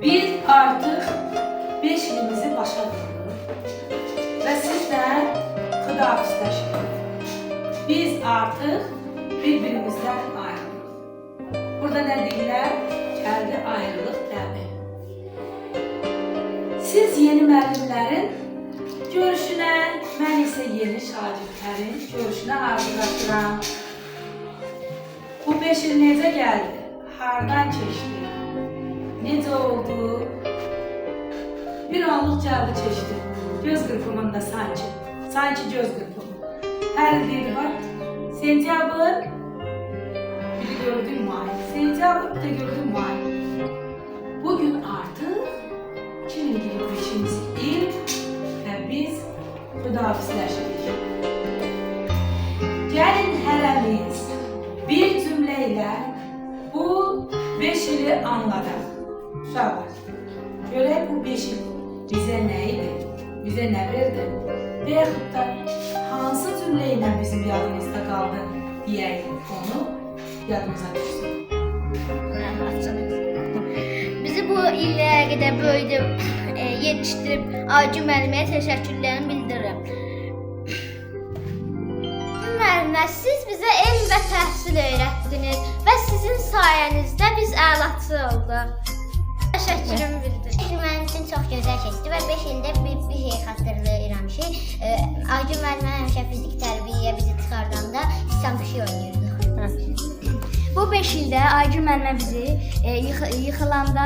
Biz artık 5 ilimizi başardık ve sizden hudafizləşdik. Biz artık birbirimizden ayrıldık. Burada ne deyirlər? Gəldi ayrılıq dəbi. Siz yeni müəllimlərin görüşünə, mən isə yeni şagirdlərin görüşünə hazırlaşıram. Bu 5 il necə gəldi? Hardan keçdi? Necə oldu? Bir anlıq gəldi keçdi. Göz qırpımında sanki göz qırpımı. Hər biri var. Sentyabr, biri gördüm May. Sentyabr da gördüm May. Bugün artık 2025 il ve biz hudafizləşdik. Gəlin hərəmiz bir cümleyle bu 5 ili anladıq. Uşaqlar, görək bu 5 il bizə nə idi? Bizə nə verdi? Və yaxud da hansı cümleyle bizim yadımızda qaldı deyək, onu yadımıza düşsün. Bizi bu illərə qədər böyüdüb, yetişdirib Aycü müəlliməyə təşəkkürlərimi bildirirəm. Müəllimə, siz bizə elm və təhsil öyrətdiniz və sizin sayənizdə biz əlaçı olduq. Təşəkkürümü bildirirəm. Mənim üçün çox gözəl keçdi və 5 ildə bir şey xatırlayıram ki, Aycü müəllimə həmişə fizik tərbiyyəyə bizi çıxardanda İslam bir şey oynayırdıq. Bu 5 ildə Aycü müəllimə bizi yıxılanda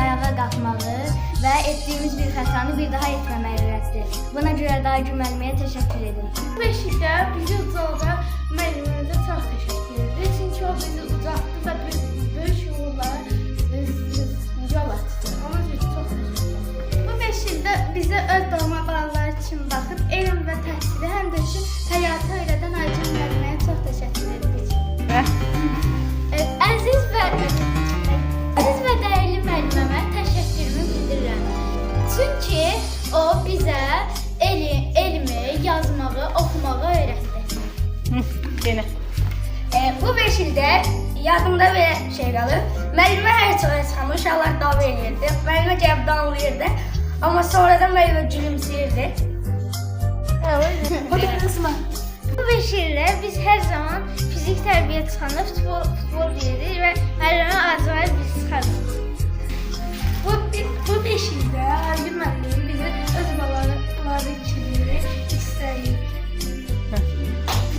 ayağa qalxmağı və etdiyimiz bir xətanı bir daha etməməyi öyrətdi. Buna görə də Aycü müəlliməyə təşəkkür edirəm. Bu 5 ildə bizi ucaldan müəllimimizə çox təşəkkür edirik. Çünki o bizi ucaltdı və böyük yollara yol açdı. Ona görə çox təşəkkür ederim. Bu 5 ildə bizə öz doğma balaları kimi baxıb elm və təhsili həm də ki həyatı öyrədən Aycü müəlliməyə çox təşəkkür edirik. Əziz və dəyərli müəllimə təşəkkürümü bildirirəm. Çünki o bizə elmi, yazmağı, oxumağı öyrətdi. Bu 5 ildə yadımda belə şey qalır. Müəllimə hər çaya çıxanda uşaqlar dava eləyirdi. Müəllimə gəlib danlayırdı. Amma sonra da müəllimə gülümsəyirdi. O da qızma. Bu 5 ildə biz hər zaman fizik tərbiyə çıxanda futbol deyirdik və müəllimə acayip biz çıxardıq. Bu 5 ildə Aycü müəllim bizi öz balaları kimi istəyir.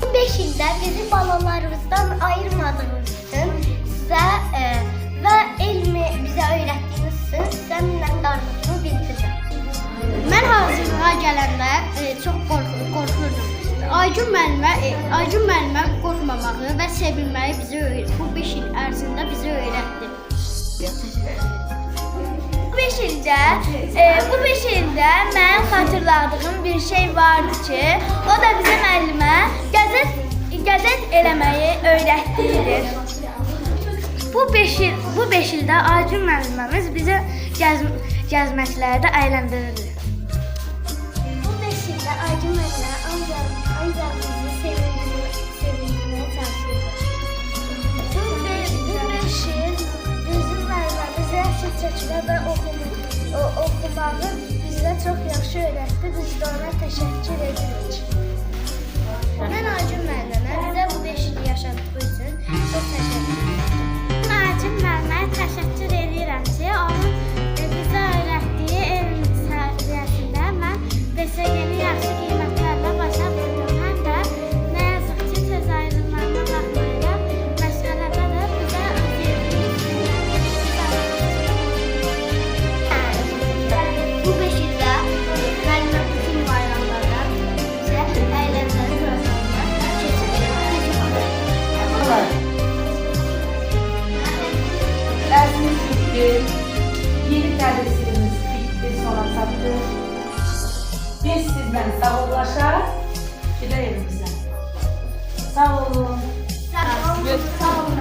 Bu 5 ildə bizi balalarımızdan ayırmadığınız üçün sizə və elmi bizə öyrətdiyiniz üçün sizə minnətdarlığımı bildirirəm. Mən hazırlığa gələndə çox qorxurdum. Aycü müəllimə qorxmamağı və sevilməyi bizə öyrətdi. Bu 5 il ərzində bizə öyrətdi. Bu 5 ildə mənim xatırladığım bir şey vardı ki, o da bizə müəllimə qəzet eləməyi öyrətdidir. Bu 5 ildə Aycü müəlliməmiz bizə gəzməklərdə əyləndirirdi. Bu 5 ildə Aycü müəllimə ancaq bizi sevindirməyə çalışırdı. Bu 5 il bizim müəlliməmiz rəsm çəkmə və oxumağı bizə çox yaxşı öyrətdi. Biz də ona təşəkkür edirik. Mən Aycü müəllimə bizə bu 5 il yaşadığı üçün çox təşəkkür edirəm. Aycü müəllimə təşəkkür edirəm ki, onun bizə öyrətdiyi elm səviyyəsində mən BSG-ni yaxşı qiymətlərlə başa vurdum. Həm də nə yazıq ki, tez ayrılmağına baxmayaraq məşğələdə də bizə Bu 5 ildə müəllimə bütün bayramlarda bizə əyləncəli proqramlar Dersimiz bitti. Yeni tədrisimiz bitti, sona çatdı. Biz sizden sağollaşar, gider evimize. Sağ olun. Sağ olun. Sağ olun.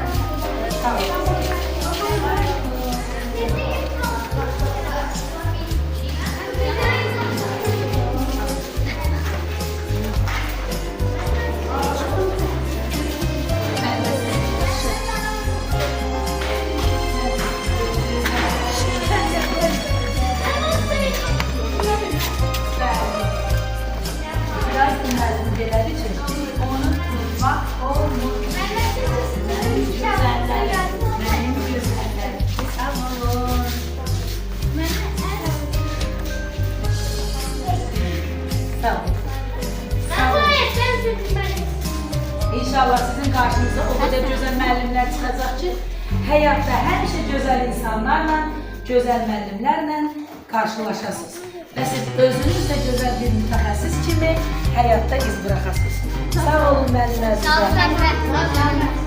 İnşallah sizin karşınıza o kadar güzel müəllimlər çıxacaq ki, həyatda həmişə gözəl insanlarla, gözəl müəllimlərlə karşılaşasınız. Və siz özünüz də gözəl bir mütəxəssis kimi həyatda iz bıraxasınız. Sağ olun müəllimlər. Sağ olun.